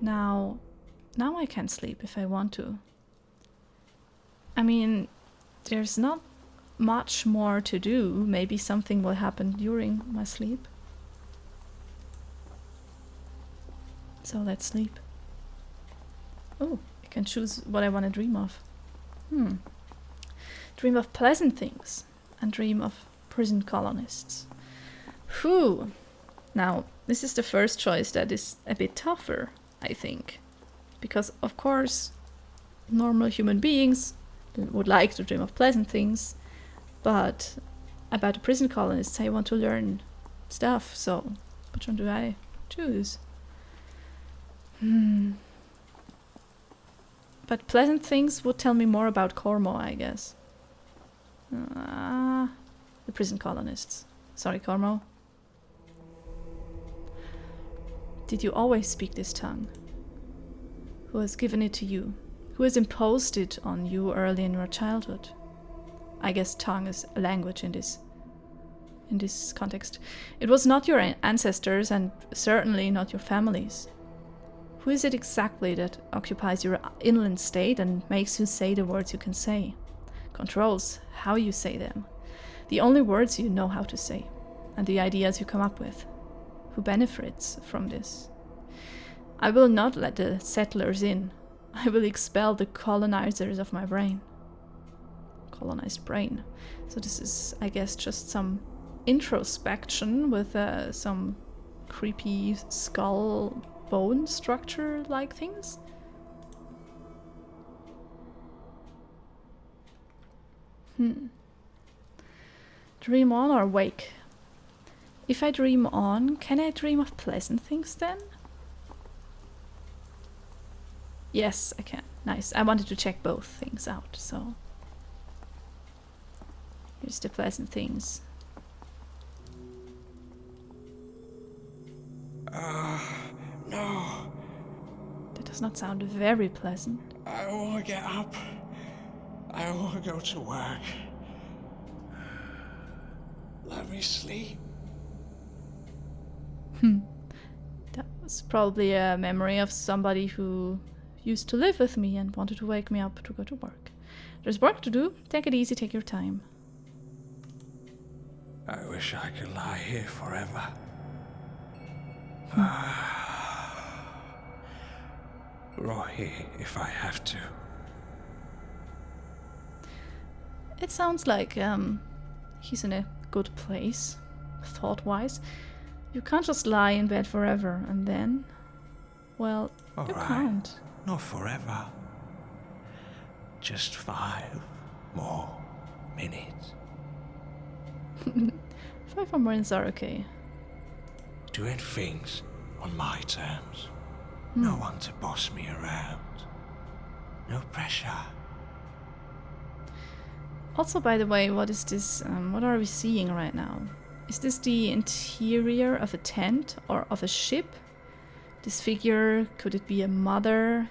Now I can sleep if I want to. I mean, there's not much more to do. Maybe something will happen during my sleep. So let's sleep. Oh, I can choose what I want to dream of. Dream of pleasant things and dream of prison colonists. Whew. Now, this is the first choice that is a bit tougher, I think. Because, of course, normal human beings would like to dream of pleasant things, but about the prison colonists, I want to learn stuff, so which one do I choose? But pleasant things would tell me more about Cormo, I guess. The prison colonists. Sorry, Cormo. Did you always speak this tongue? Who has given it to you? Who has imposed it on you early in your childhood? I guess tongue is a language in this context. It was not your ancestors and certainly not your families. Who is it exactly that occupies your inland state and makes you say the words you can say? Controls how you say them. The only words you know how to say, and the ideas you come up with. Who benefits from this? I will not let the settlers in. I will expel the colonizers of my brain. Colonized brain. So this is, I guess, just some introspection with some creepy skull bone structure like things. Dream on or wake? If I dream on, can I dream of pleasant things then? Yes, I can. Nice. I wanted to check both things out, so here's the pleasant things. No. That does not sound very pleasant. I want to get up. I want to go to work. Let me sleep. That was probably a memory of somebody who used to live with me and wanted to wake me up to go to work. There's work to do. Take it easy, take your time. I wish I could lie here forever. Right here if I have to. It sounds like he's in a good place, thought-wise. You can't just lie in bed forever and then, well, All you right. can't. Not forever. Just 5 more minutes. 5 more minutes are okay. Doing things on my terms. No one to boss me around. No pressure. Also, by the way, what is this? What are we seeing right now? Is this the interior of a tent or of a ship? This figure, could it be a mother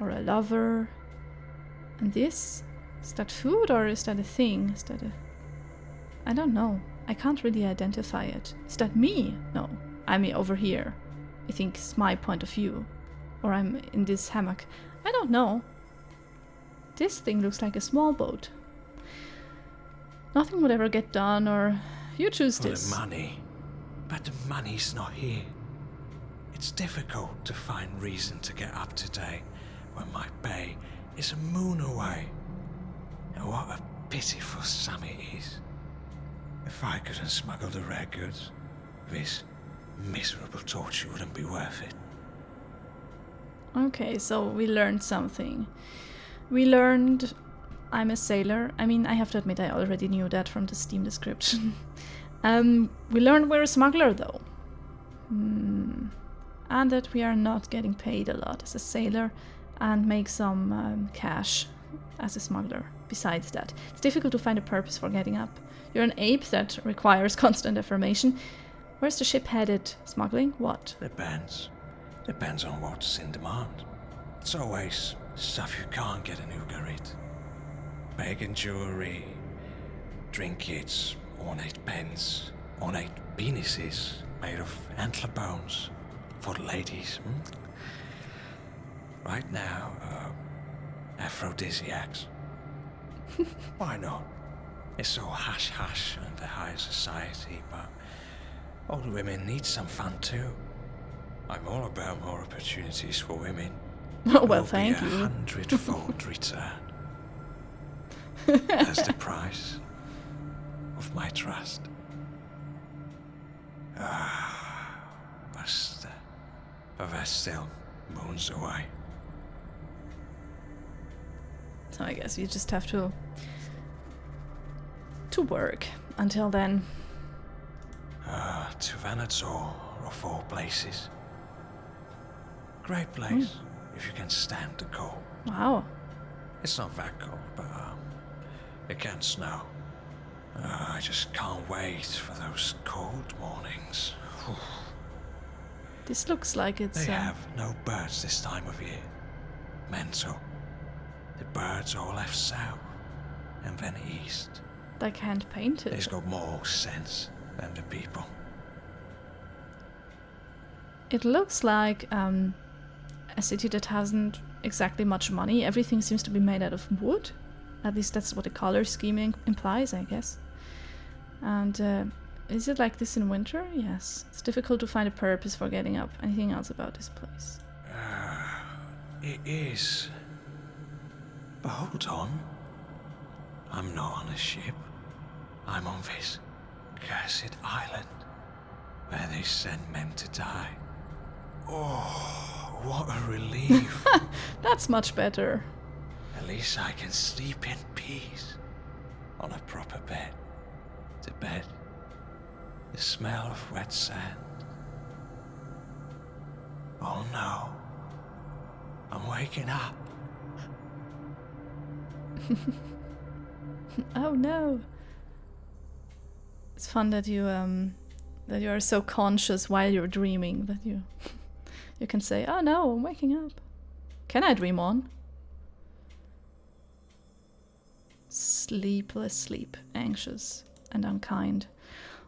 or a lover? And this? Is that food or is that a thing? Is that a... I don't know. I can't really identify it. Is that me? No. I mean over here. I think it's my point of view. Or I'm in this hammock. I don't know. This thing looks like a small boat. Nothing would ever get done, or you choose For this. the money. But the money's not here. It's difficult to find reason to get up today when my pay is a moon away. And what a pitiful sum it is. If I couldn't smuggle the rare goods, this miserable torture wouldn't be worth it. Okay, so we learned something. We learned I'm a sailor. I mean, I have to admit I already knew that from the Steam description. We learned we're a smuggler though. And that we are not getting paid a lot as a sailor and make some cash as a smuggler. Besides that, it's difficult to find a purpose for getting up. You're an ape that requires constant affirmation. Where's the ship headed? Smuggling? What? Depends. Depends on what's in demand. It's always stuff you can't get in Ugarit. Pagan jewelry, trinkets, ornate pens, ornate penises made of antler bones for the ladies. right now, aphrodisiacs. Why not? It's all hush-hush under high society, but old women need some fun too. I'm all about more opportunities for women. Well, thank you. 100-fold return. As the price of my trust. But that's still moons away. So I guess you just have to work until then. To Venator, of all places. Great place, if you can stand the cold. Wow. It's not that cold, but it can snow. I just can't wait for those cold mornings. This looks like it's... They have no birds this time of year. Mental. The birds all left south and then east. Like hand painted. They've got more sense than the people. It looks like a city that hasn't exactly much money. Everything seems to be made out of wood. At least that's what the color scheme implies, I guess. And is it like this in winter? Yes. It's difficult to find a purpose for getting up. Anything else about this place? It is. But hold on. I'm not on a ship. I'm on this cursed island where they send men to die. Oh, what a relief. That's much better. At least I can sleep in peace on a proper bed. To bed. The smell of wet sand. Oh no. I'm waking up. Oh no. It's fun that you are so conscious while you're dreaming that you can say, "Oh no, I'm waking up." Can I dream on? Sleepless sleep, anxious and unkind.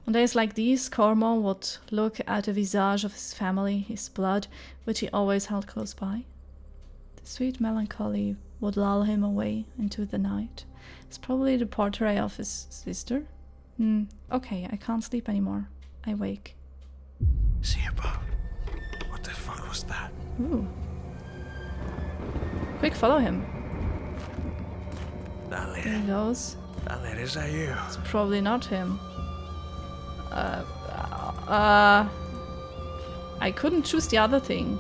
On days like these, Cormo would look at the visage of his family, his blood, which he always held close by. The sweet melancholy would lull him away into the night. It's probably the portrait of his sister. Okay, I can't sleep anymore. I wake. See above. What the fuck was that? Ooh. Quick, follow him. That There he lid. goes. That lid, is that you? It's probably not him. I couldn't choose the other thing.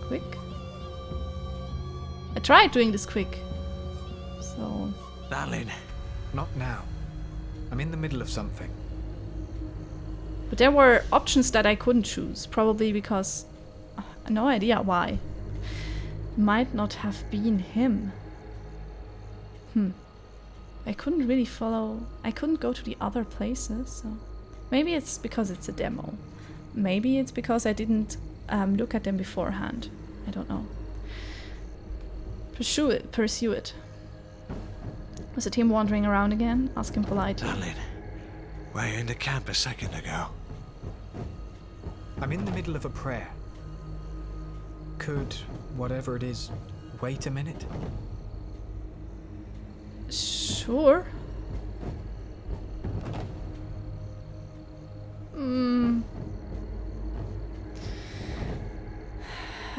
Quick. I tried doing this quick. So... That lid. Not now. I'm in the middle of something. But there were options that I couldn't choose. Probably because... no idea why. Might not have been him. I couldn't really follow... I couldn't go to the other places, so... Maybe it's because it's a demo. Maybe it's because I didn't look at them beforehand. I don't know. Pursue it. Was it him wandering around again? Ask him politely. Darling, were you in the camp a second ago? I'm in the middle of a prayer. Could whatever it is wait a minute? Sure.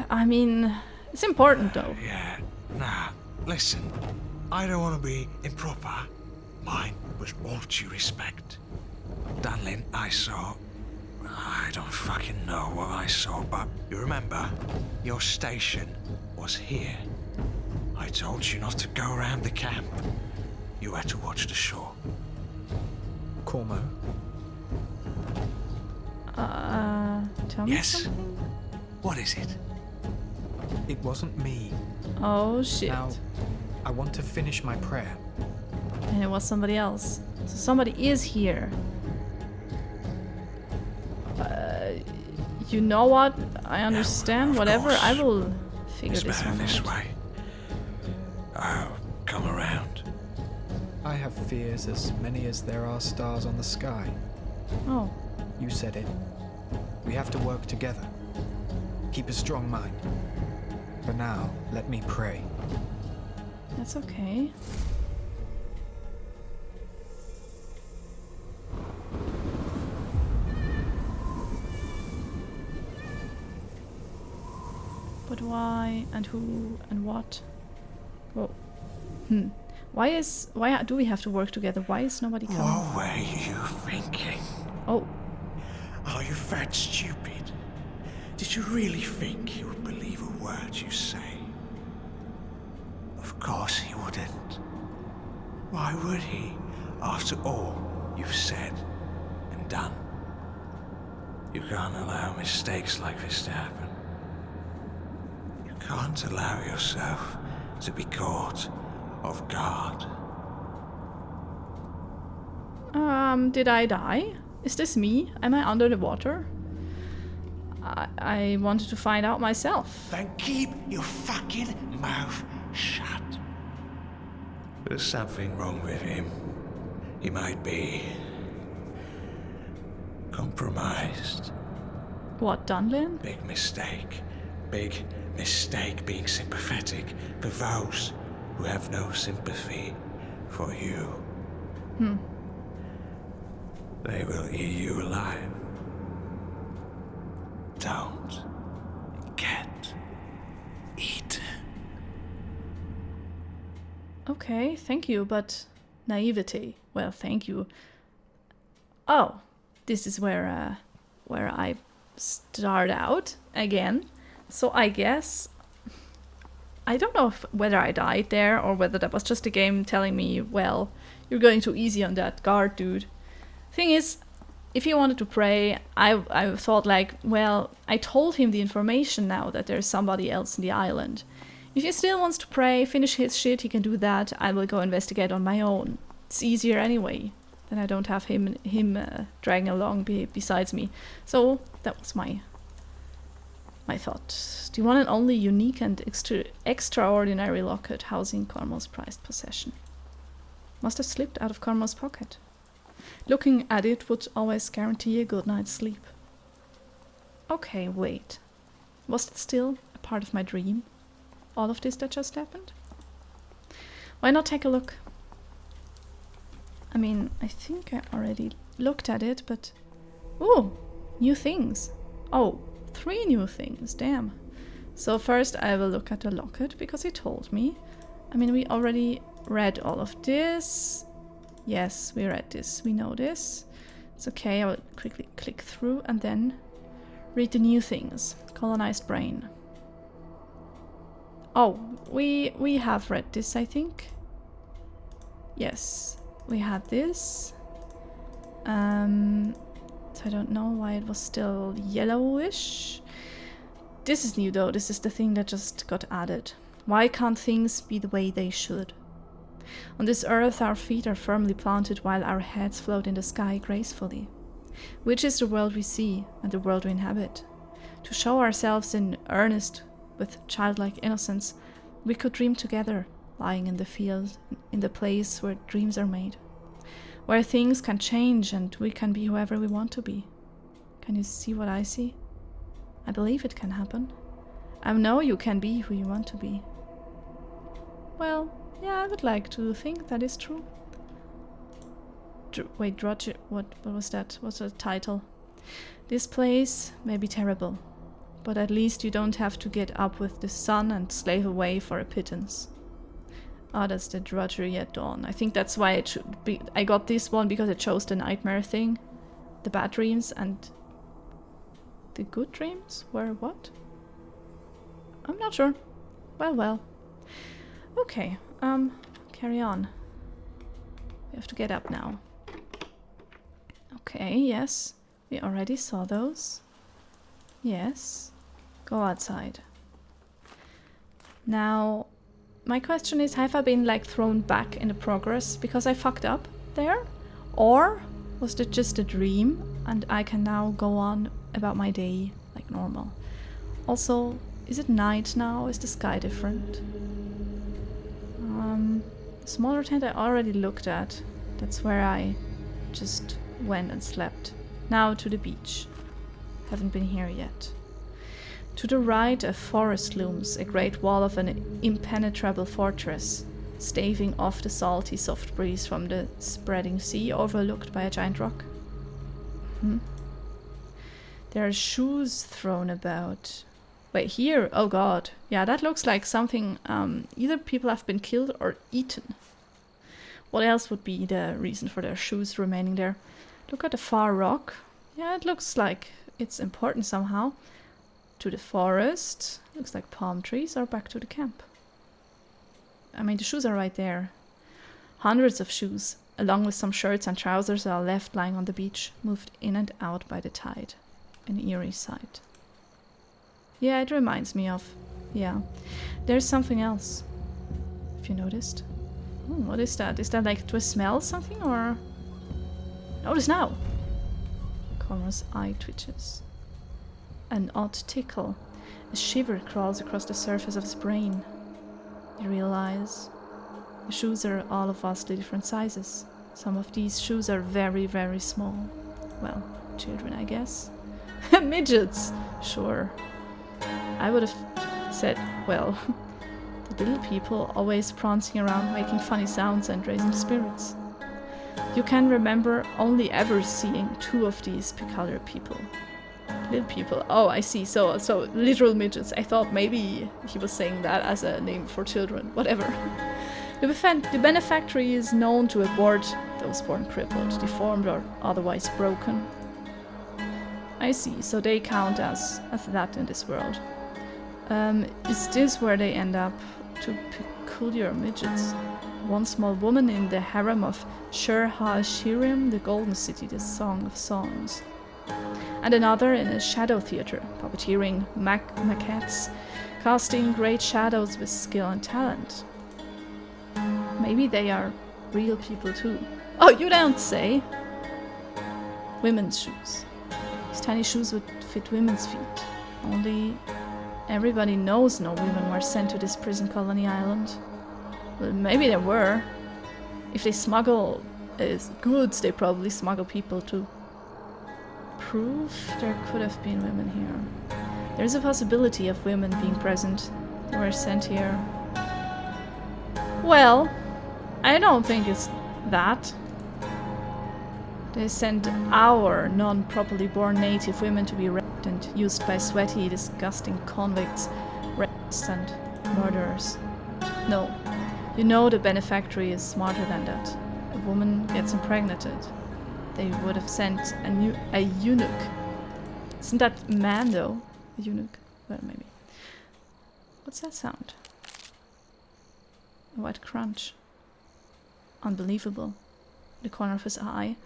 I mean, it's important though. Yeah, nah, listen. I don't want to be improper. Mine was all due respect. Darling, I don't fucking know what I saw, but you remember, your station was here. I told you not to go around the camp. You had to watch the shore. Cormo? Tell me Yes. something? What is it? It wasn't me. Oh shit. Now, I want to finish my prayer. And it was somebody else. So somebody is here. You know what? I understand. of Whatever. course. I will figure It's this better one this out. way. Oh, come around. I have fears as many as there are stars on the sky. Oh. You said it. We have to work together. Keep a strong mind. For now, let me pray. That's okay. But why and who and what? Whoa. Why do we have to work together? Why is nobody coming? What were you thinking? Oh, Are you that stupid? Did you really think he would believe a word you say? Of course he wouldn't. Why would he, after all you've said and done? You can't allow mistakes like this to happen. You can't allow yourself to be caught off guard. Did I die? Is this me? Am I under the water? I wanted to find out myself. Then keep your fucking mouth shut. There's something wrong with him. He might be compromised. What, Dunlin? Big mistake. Big mistake being sympathetic for those who have no sympathy for you. They will eat you alive. Don't get eaten. Okay, thank you, but naivety. Well, thank you. Oh, this is where I start out again. So I guess I don't know whether I died there or whether that was just a game telling me, well, you're going too easy on that guard, dude. Thing is, if he wanted to pray, I thought like, well, I told him the information now that there's somebody else in the island. If he still wants to pray, finish his shit, he can do that. I will go investigate on my own. It's easier anyway. Then I don't have him dragging along besides me. So that was my thought. The one and only unique and extraordinary locket housing Cormo's prized possession. Must have slipped out of Cormo's pocket. Looking at it would always guarantee a good night's sleep. Okay, wait. Was it still a part of my dream? All of this that just happened? Why not take a look? I mean, I think I already looked at it, but... Ooh! New things! Oh, 3 new things, damn. So first I will look at the locket, because he told me. I mean, we already read all of this. Yes, we read this, we know this. It's okay, I will quickly click through and then read the new things. Colonized brain. Oh, we have read this, I think. Yes, we had this. So I don't know why it was still yellowish. This is new though, this is the thing that just got added. Why can't things be the way they should? On this earth our feet are firmly planted while our heads float in the sky gracefully. Which is the world we see and the world we inhabit? To show ourselves in earnest with childlike innocence, we could dream together, lying in the field, in the place where dreams are made. Where things can change and we can be whoever we want to be. Can you see what I see? I believe it can happen. I know you can be who you want to be. Well, yeah, I would like to think that is true. Wait, Roger, what was that? What's the title? This place may be terrible, but at least you don't have to get up with the sun and slave away for a pittance. Oh, that's the drudgery at dawn. I think that's why it should be. I got this one because it chose the nightmare thing, the bad dreams, and the good dreams were what? I'm not sure. Well. Okay, carry on. We have to get up now. Okay, yes. We already saw those. Yes. Go outside. Now, my question is, have I been like thrown back in the progress because I fucked up there? Or was it just a dream and I can now go on about my day like normal? Also, is it night now? Is the sky different? The smaller tent I already looked at. That's where I just went and slept. Now to the beach. Haven't been here yet. To the right, a forest looms, a great wall of an impenetrable fortress, staving off the salty, soft breeze from the spreading sea, overlooked by a giant rock. There are shoes thrown about. Wait, here? Oh god. Yeah, that looks like something, either people have been killed or eaten. What else would be the reason for their shoes remaining there? Look at the far rock. Yeah, it looks like it's important somehow. To the forest. Looks like palm trees, or back to the camp. I mean, the shoes are right there. Hundreds of shoes, along with some shirts and trousers, are left lying on the beach, moved in and out by the tide. An eerie sight. Yeah, it reminds me of... Yeah. There's something else. Have you noticed? What is that? Is that like, do I smell something, or... Notice now! Cormo's eye twitches. An odd tickle. A shiver crawls across the surface of his brain. You realize the shoes are all of vastly different sizes. Some of these shoes are very, very small. Well, children, I guess. Midgets! Sure. I would have said, well, the little people always prancing around making funny sounds and raising spirits. You can remember only ever seeing 2 of these peculiar people. Little people. Oh, I see. So literal midgets. I thought maybe he was saying that as a name for children. Whatever. The benefactory is known to abhor those born crippled, deformed, or otherwise broken. I see. So they count as that in this world. Is this where they end up? 2 peculiar midgets. One small woman in the harem of Shir-ha-Shirim, the Golden City, the Song of Songs. And another in a shadow theater, puppeteering maquettes, casting great shadows with skill and talent. Maybe they are real people too. Oh, you don't say! Women's shoes. These tiny shoes would fit women's feet. Only everybody knows no women were sent to this prison colony island. Well, maybe there were. If they smuggle goods, they probably smuggle people too. Proof there could have been women here. There's a possibility of women being present. They were sent here. Well, I don't think it's that. They sent our non-properly born native women to be raped and used by sweaty, disgusting convicts, rapists and murderers. No, you know the benefactory is smarter than that. A woman gets impregnated. They would have sent a eunuch. Isn't that man, though? A eunuch? Well, maybe. What's that sound? A white crunch. Unbelievable. The corner of his eye.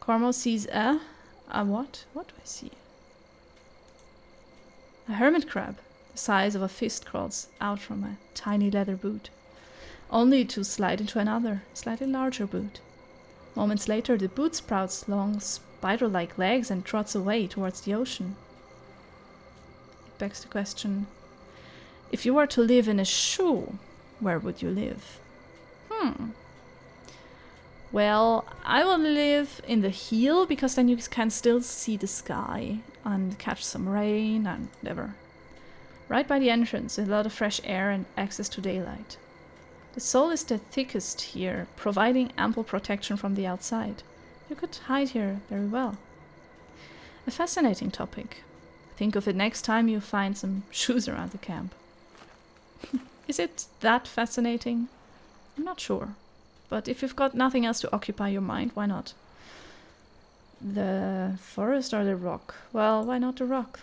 Cormo sees a what? What do I see? A hermit crab, the size of a fist, crawls out from a tiny leather boot, only to slide into another, slightly larger boot. Moments later, the boot sprouts long, spider-like legs and trots away towards the ocean. It begs the question, if you were to live in a shoe, where would you live? Well, I will live in the heel, because then you can still see the sky and catch some rain and whatever. Right by the entrance, a lot of fresh air and access to daylight. The sole is the thickest here, providing ample protection from the outside. You could hide here very well. A fascinating topic. Think of it next time you find some shoes around the camp. Is it that fascinating? I'm not sure. But if you've got nothing else to occupy your mind, why not? The forest or the rock? Well, why not the rock?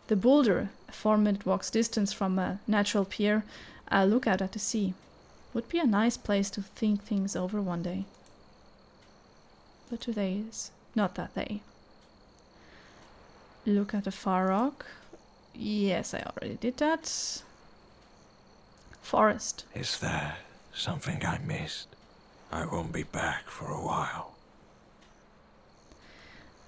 The boulder, a 4-minute walk's distance from a natural pier, a lookout at the sea. Would be a nice place to think things over one day. But today is not that day. Look at the far rock. Yes, I already did that. Forest. Is there something I missed? I won't be back for a while.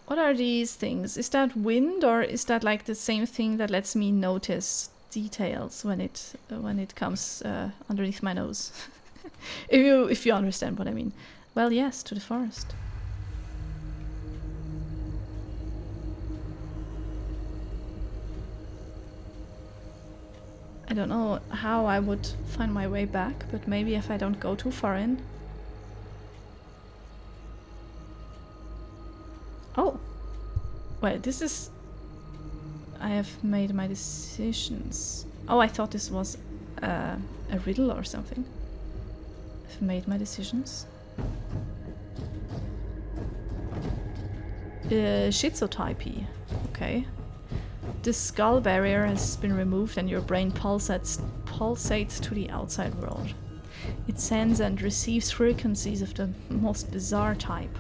What are these things? Is that wind, or is that like the same thing that lets me notice details when it comes underneath my nose? if you understand what I mean. Well, yes, to the forest. I don't know how I would find my way back, but maybe if I don't go too far in. Oh! Well, this is... I have made my decisions. Oh, I thought this was a riddle or something. I've made my decisions. Schizotypy. Okay. The skull barrier has been removed and your brain pulsates to the outside world. It sends and receives frequencies of the most bizarre type.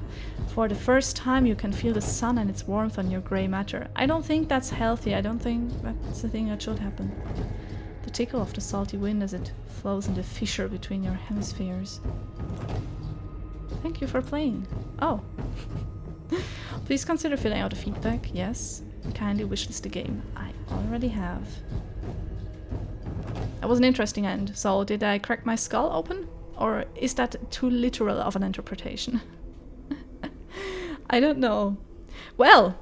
For the first time you can feel the sun and its warmth on your grey matter. I don't think that's healthy. I don't think that's the thing that should happen. The tickle of the salty wind as it flows in the fissure between your hemispheres. Thank you for playing. Oh. Please consider filling out the feedback. Yes. Kindly wishlist the game. I already have. That was an interesting end. So did I crack my skull open? Or is that too literal of an interpretation? I don't know. Well,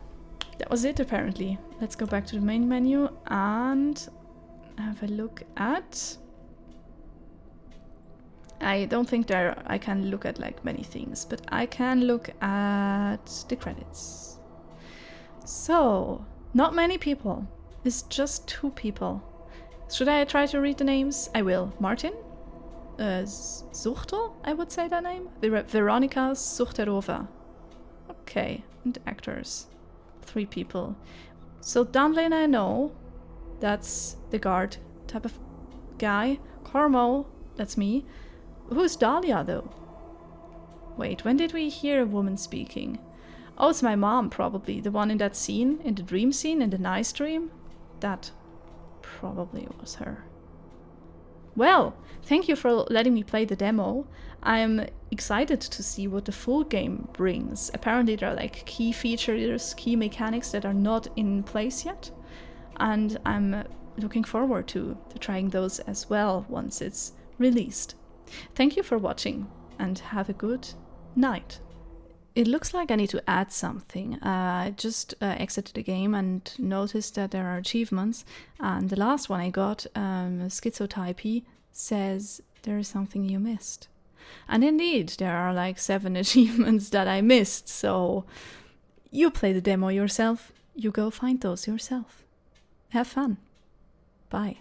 that was it apparently. Let's go back to the main menu and have a look at... I don't think I can look at like many things, but I can look at the credits. So, not many people. It's just 2 people. Should I try to read the names? I will. Martin? Zuchtel, I would say that name. Veronika Zuchterova. Okay, and actors. 3 people. So Dunlin I know. That's the guard type of guy. Cormo, that's me. Who's Dahlia though? Wait, when did we hear a woman speaking? Oh, it's my mom probably. The one in that scene, in the dream scene, in the nice dream. That probably was her. Well, thank you for letting me play the demo. I'm excited to see what the full game brings. Apparently there are like key features, key mechanics that are not in place yet. And I'm looking forward to trying those as well once it's released. Thank you for watching and have a good night. It looks like I need to add something. I just exited the game and noticed that there are achievements. And the last one I got, Schizotypy, says there is something you missed. And indeed, there are like 7 achievements that I missed. So you play the demo yourself. You go find those yourself. Have fun. Bye.